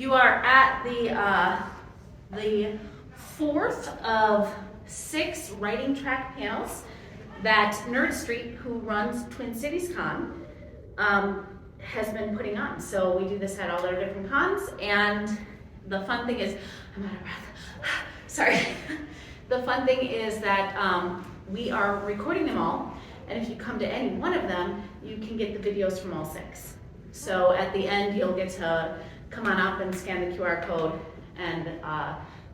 You are at the fourth of 6 writing track panels that Nerd Street, who runs Twin Cities Con, has been putting on. So we do this at all our different cons, and the fun thing is, I'm out of breath. Sorry. The fun thing is that we are recording them all, and if you come to any one of them, you can get the videos from all 6. So at the end, you'll get to come on up and scan the QR code, and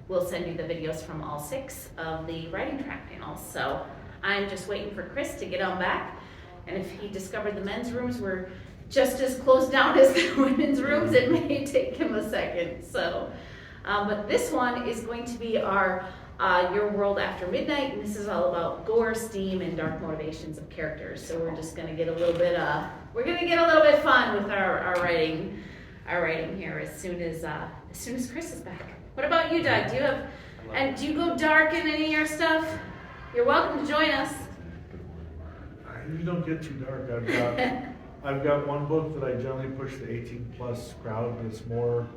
we'll send you the videos from all 6 of the writing track panels. So I'm just waiting for Chris to get on back, and if he discovered the men's rooms were just as closed down as the women's rooms, it may take him a second. So, but this one is going to be our Your World After Midnight, and this is all about gore, steam, and dark motivations of characters. So we're just going to get a little bit, fun with our writing here as soon as Chris is back. What about you, Doug? Do you go dark in any of your stuff? You're welcome to join us. I usually don't get too dark. I've got one book that I generally push the 18+ crowd, but it's more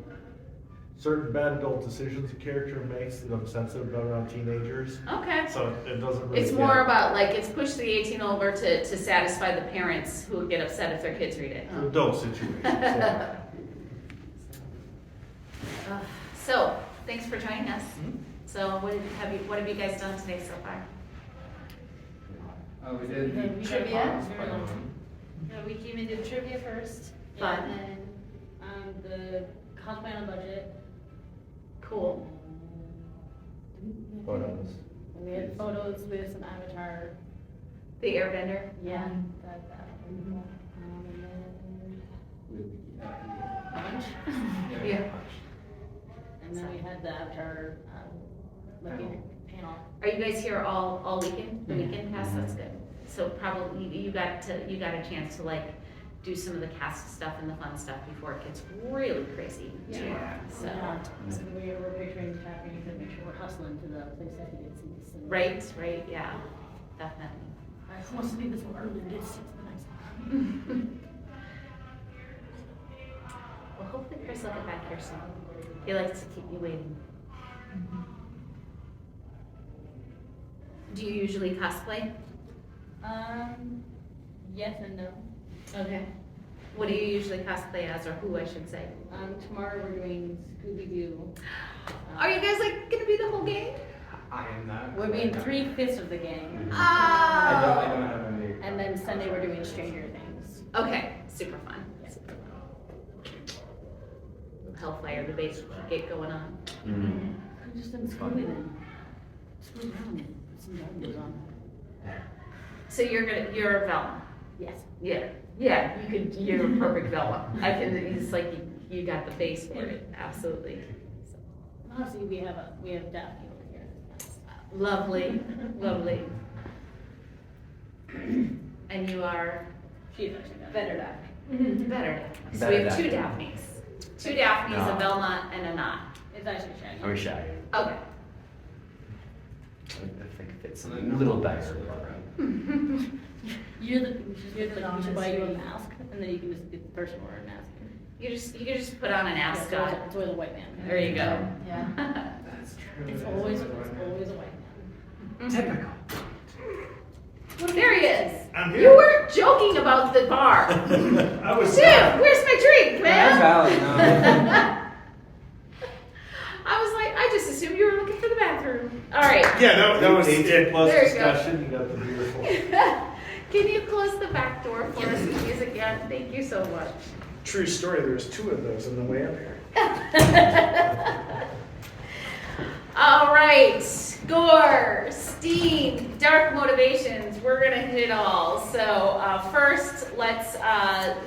certain bad adult decisions a character makes that I'm sensitive about around teenagers. Okay. So it doesn't really It's more about, like, it's pushed the 18 over to satisfy the parents who get upset if their kids read it. adult situations. Yeah. So, thanks for joining us. So, what have you guys done today so far? We did the Trivia. We came and did trivia first. Fun. And then the cosplay on a budget. Cool. photos. And we had photos with some avatar. The Airbender. Yeah. And then punch. Yeah. And then we had the avatar looking panel. Are you guys here all weekend? The weekend pass. That's good. So probably you got a chance to like do some of the cast stuff and the fun stuff before it gets really crazy. Yeah. So. So we were picturing tapping to make sure we're hustling to the place that he gets seats. Right. Yeah. Definitely. I supposed to be this early to get seats the next time. Well, hopefully Chris will get back here soon. He likes to keep you waiting. Do you usually cosplay? Yes and no. Okay. What do you usually cosplay as, or who I should say? Tomorrow we're doing Scooby-Doo. Are you guys like gonna be the whole gang? I am not. We're being 3/5 of the gang. Oh. I don't have any. And then Sunday we're doing Stranger Things. Okay, super fun. Super fun. Hellfire debate get going on. Mm-hmm. I'm just in Scooby then. Scooby down. Some goes on. So you're Velma. Yes. Yeah. You're a perfect Velma. It's like you got the face for it. Absolutely. So, Honestly, we have Daphne over here. lovely. And you are She's actually Better Daphne. better. So Better we have two Daphne. Daphnes. Two Daphnes, No. a Velma, and a Not. It's actually Shaggy. Are we shy? Okay. I think it fits a little better. You're the we should buy you a mask, and then you can just be the person wearing a mask. You can just put on an ascot. It's always a white man. There you go. Yeah. That's true. It's always a white man. Typical. There he is. I'm You here. weren't joking about the bar. I was. Dude, where's my drink, man? That's valid. No. I was like, I just assumed you were looking for the bathroom. All right. Yeah, that was 18+ There you go. discussion. You got the beautiful. Can you close the back door for us, please, again? Thank you so much. True story. There was 2 of those on the way up here. All right. Gore, steam, dark motivations. We're going to hit it all. So first, let's,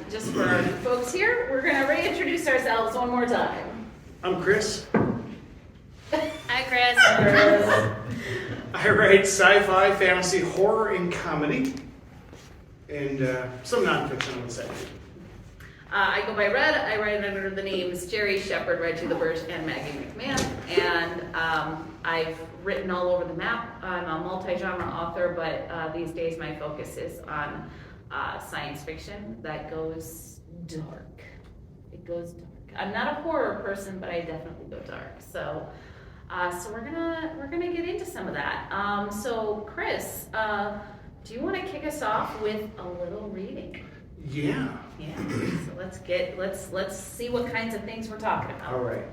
just for our folks here, we're going to reintroduce ourselves one more time. I'm Chris. Hi, Chris. I write sci-fi, fantasy, horror, and comedy, and some nonfiction, I would say. I go by Red. I write under the names Jerry Shepard, Reggie LaBerge, and Maggie McMahon. And I've written all over the map. I'm a multi-genre author, but these days my focus is on science fiction that goes dark. It goes dark. I'm not a horror person, but I definitely go dark. So, so we're gonna get into some of that. So Chris, do you want to kick us off with a little reading? Yeah. Yeah. So let's see what kinds of things we're talking about. All right.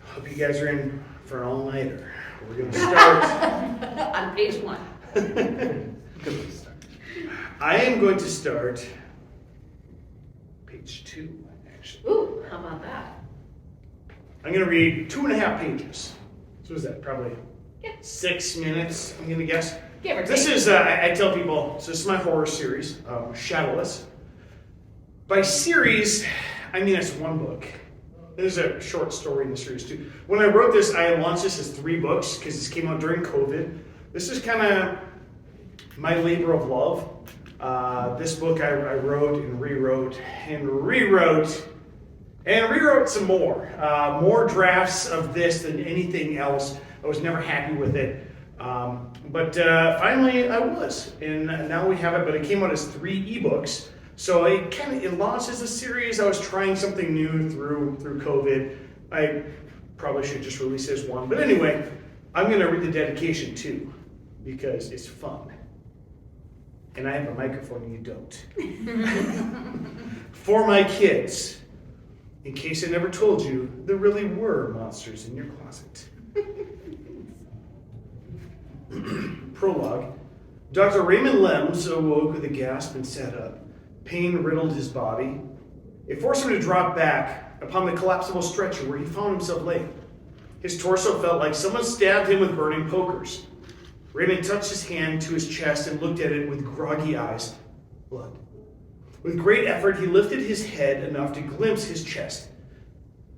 Hope you guys are in for an all-nighter. We're gonna start. On page 1. Good start. I am going to start page 2, actually. Ooh, how about that? I'm gonna read 2.5 pages. So is that probably Yeah. 6 minutes? I'm gonna guess. Give or take. This is I tell people. So this is my horror series, Shadowless. By series, I mean it's one book. There's a short story in the series too. When I wrote this, I launched this as 3 books because this came out during COVID. This is kind of my labor of love. This book I wrote and rewrote and rewrote and rewrote some more. More drafts of this than anything else. I was never happy with it. But finally I was. And now we have it, but it came out as 3 ebooks. So it launched as a series. I was trying something new through COVID. I probably should just release it as 1. But anyway, I'm going to read the dedication too, because it's fun. And I have a microphone and you don't. For my kids, in case I never told you, there really were monsters in your closet. Prologue. Dr. Raymond Lems awoke with a gasp and sat up. Pain riddled his body. It forced him to drop back upon the collapsible stretcher where he found himself laying. His torso felt like someone stabbed him with burning pokers. Raymond touched his hand to his chest and looked at it with groggy eyes. Blood. With great effort, he lifted his head enough to glimpse his chest.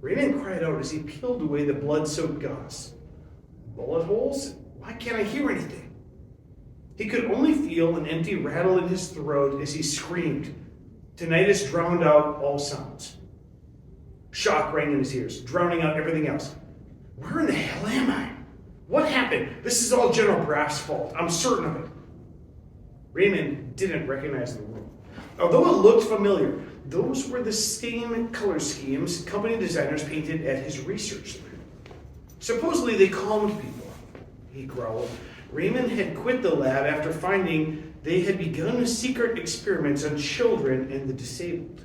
Raymond cried out as he peeled away the blood-soaked gauze. Bullet holes? Why can't I hear anything? He could only feel an empty rattle in his throat as he screamed. Tinnitus drowned out all sounds. Shock rang in his ears, drowning out everything else. Where in the hell am I? What happened? This is all General Braff's fault. I'm certain of it. Raymond didn't recognize the room. Although it looked familiar, those were the same color schemes company designers painted at his research lab. Supposedly they calmed people, he growled. Raymond had quit the lab after finding they had begun secret experiments on children and the disabled.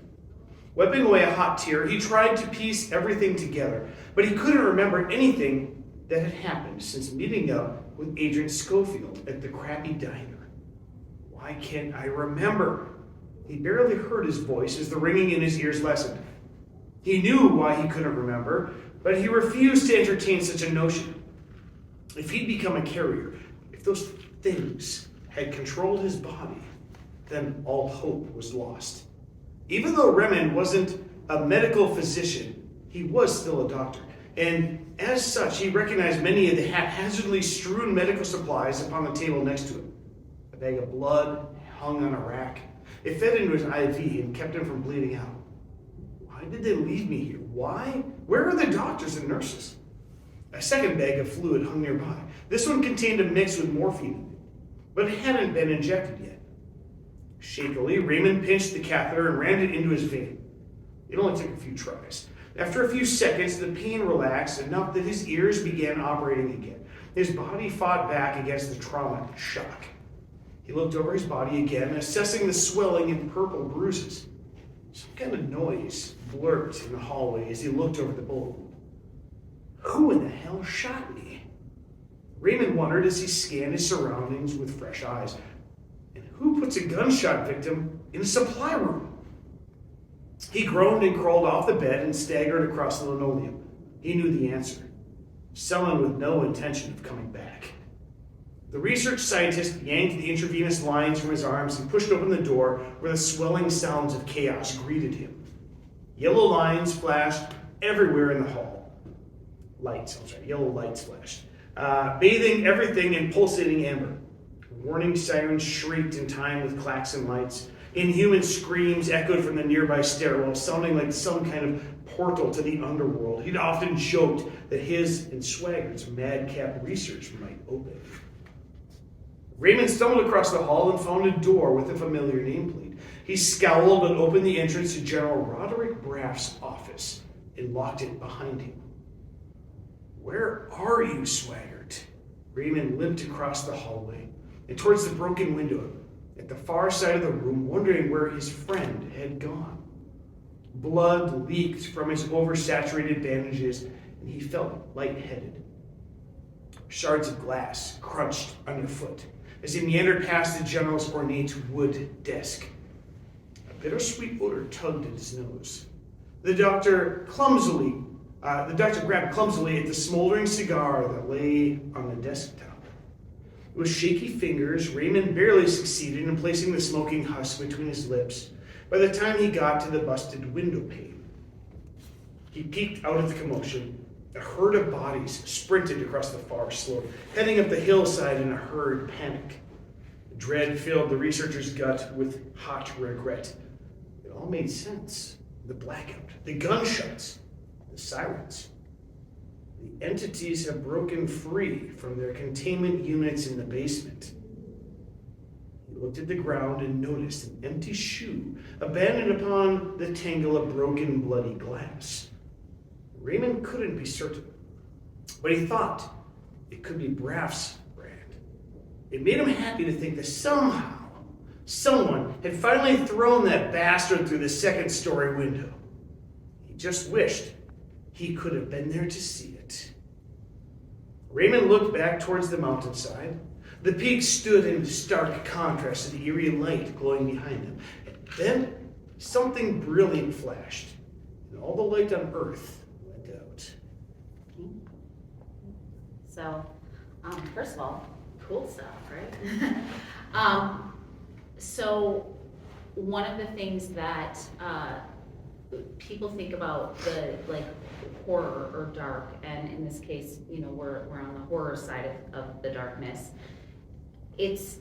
Wiping away a hot tear, he tried to piece everything together, but he couldn't remember anything that had happened since meeting up with Agent Schofield at the crappy diner. Why can't I remember? He barely heard his voice as the ringing in his ears lessened. He knew why he couldn't remember, but he refused to entertain such a notion. If he'd become a carrier, if those things had controlled his body, then all hope was lost. Even though Raymond wasn't a medical physician, he was still a doctor. And as such, he recognized many of the haphazardly strewn medical supplies upon the table next to him. A bag of blood hung on a rack. It fed into his IV and kept him from bleeding out. Why did they leave me here? Why? Where are the doctors and nurses? A second bag of fluid hung nearby. This one contained a mix with morphine, but it hadn't been injected yet. Shakily, Raymond pinched the catheter and rammed it into his vein. It only took a few tries. After a few seconds, the pain relaxed enough that his ears began operating again. His body fought back against the trauma and shock. He looked over his body again, assessing the swelling and purple bruises. Some kind of noise blurred in the hallway as he looked over the bullet wound. Who in the hell shot me? Raymond wondered as he scanned his surroundings with fresh eyes. And who puts a gunshot victim in a supply room? He groaned and crawled off the bed and staggered across the linoleum. He knew the answer. Someone with no intention of coming back. The research scientist yanked the intravenous lines from his arms and pushed open the door where the swelling sounds of chaos greeted him. Yellow lines flashed everywhere in the hall. Yellow lights flashed, bathing everything in pulsating amber. Warning sirens shrieked in time with klaxon lights. Inhuman screams echoed from the nearby stairwell, sounding like some kind of portal to the underworld. He'd often joked that his and Swaggart's madcap research might open. Raymond stumbled across the hall and found a door with a familiar nameplate. He scowled and opened the entrance to General Roderick Braff's office and locked it behind him. "Where are you, Swaggart?" Raymond limped across the hallway and towards the broken window at the far side of the room, wondering where his friend had gone. Blood leaked from his oversaturated bandages, and he felt lightheaded. Shards of glass crunched underfoot as he meandered past the general's ornate wood desk. A bittersweet odor tugged at his nose. The doctor grabbed clumsily at the smoldering cigar that lay on the desktop. With shaky fingers, Raymond barely succeeded in placing the smoking husk between his lips by the time he got to the busted window pane. He peeked out of the commotion. A herd of bodies sprinted across the far slope, heading up the hillside in a hurried panic. Dread filled the researcher's gut with hot regret. It all made sense. The blackout, the gunshots, the sirens. The entities have broken free from their containment units in the basement. He looked at the ground and noticed an empty shoe abandoned upon the tangle of broken, bloody glass. Raymond couldn't be certain, but he thought it could be Braff's brand. It made him happy to think that somehow, someone had finally thrown that bastard through the second-story window. He just wished he could have been there to see it. Raymond looked back towards the mountainside. The peak stood in stark contrast to the eerie light glowing behind them. And then something brilliant flashed, and all the light on Earth went out. So, first of all, cool stuff, right? So one of the things that people think about the horror or dark, and in this case, we're on the horror side of the darkness. It's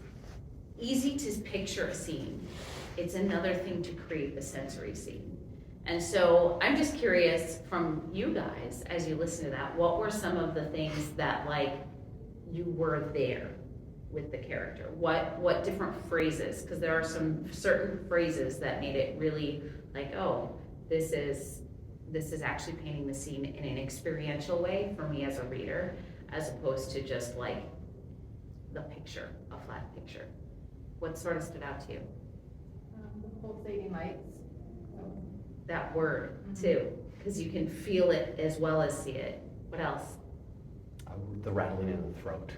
easy to picture a scene. It's another thing to create the sensory scene. And so I'm just curious from you guys, as you listen to that, what were some of the things that you were there with the character? What different phrases? Because there are some certain phrases that made it really oh, this is actually painting the scene in an experiential way for me as a reader, as opposed to just the picture, a flat picture. What sort of stood out to you? The pulsating lights. That word too, because you can feel it as well as see it. What else? The rattling in the throat.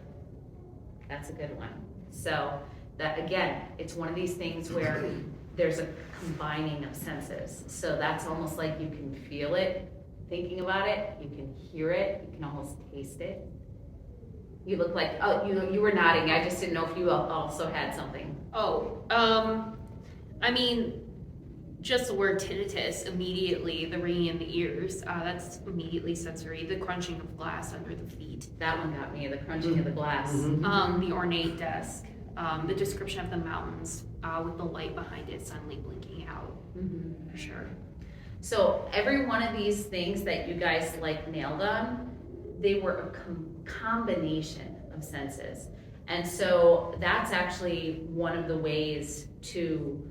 That's a good one. So that, again, it's one of these things where there's a combining of senses. So that's almost like you can feel it thinking about it, you can hear it, you can almost taste it. You look like, you were nodding. I just didn't know if you also had something. Just the word tinnitus, immediately, the ringing in the ears, that's immediately sensory. The crunching of glass under the feet. That one got me, the crunching of the glass. The ornate desk, the description of the mountains with the light behind it suddenly blinking out, for sure. So every one of these things that you guys nailed on, they were a combination of senses. And so that's actually one of the ways to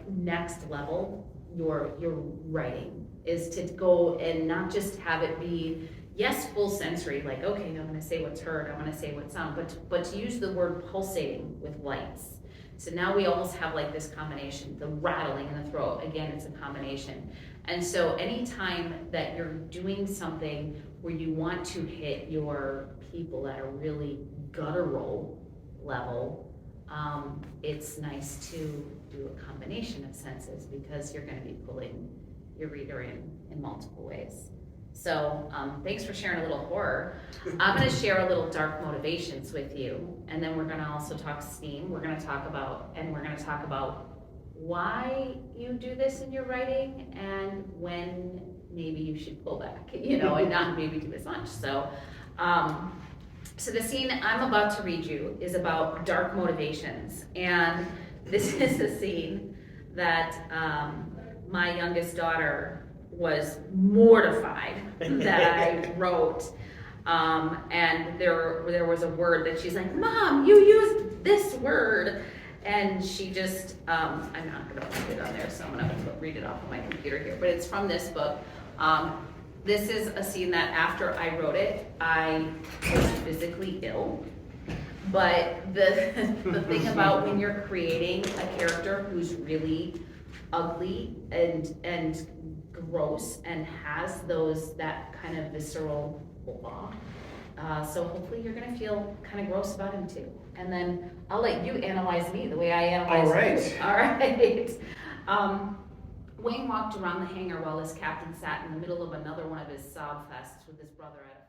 next level your writing, is to go and not just have it be, yes, full sensory, okay, I'm going to say what's heard, I'm going to say what's sound, but to use the word pulsating with lights. So now we almost have this combination, the rattling in the throat, again, it's a combination. And so anytime that you're doing something where you want to hit your people at a really guttural level, it's nice to do a combination of senses, because you're going to be pulling your reader in multiple ways. So thanks for sharing a little horror. I'm going to share a little dark motivations with you, and then we're going to also talk steam. We're going to talk about why you do this in your writing and when maybe you should pull back, and not maybe do as much. So the scene I'm about to read you is about dark motivations, and this is a scene that my youngest daughter was mortified that I wrote, and there was a word that she's like, "Mom, you used this word," And she just, I'm not gonna put it on there, so I'm gonna read it off of my computer here, but it's from this book. This is a scene that after I wrote it, I was physically ill. But the thing about when you're creating a character who's really ugly and gross and has that kind of visceral blah. So hopefully you're gonna feel kind of gross about him too. And then I'll let you analyze me the way I analyze you. All right. Wayne walked around the hangar while his captain sat in the middle of another one of his sob fests with his brother at a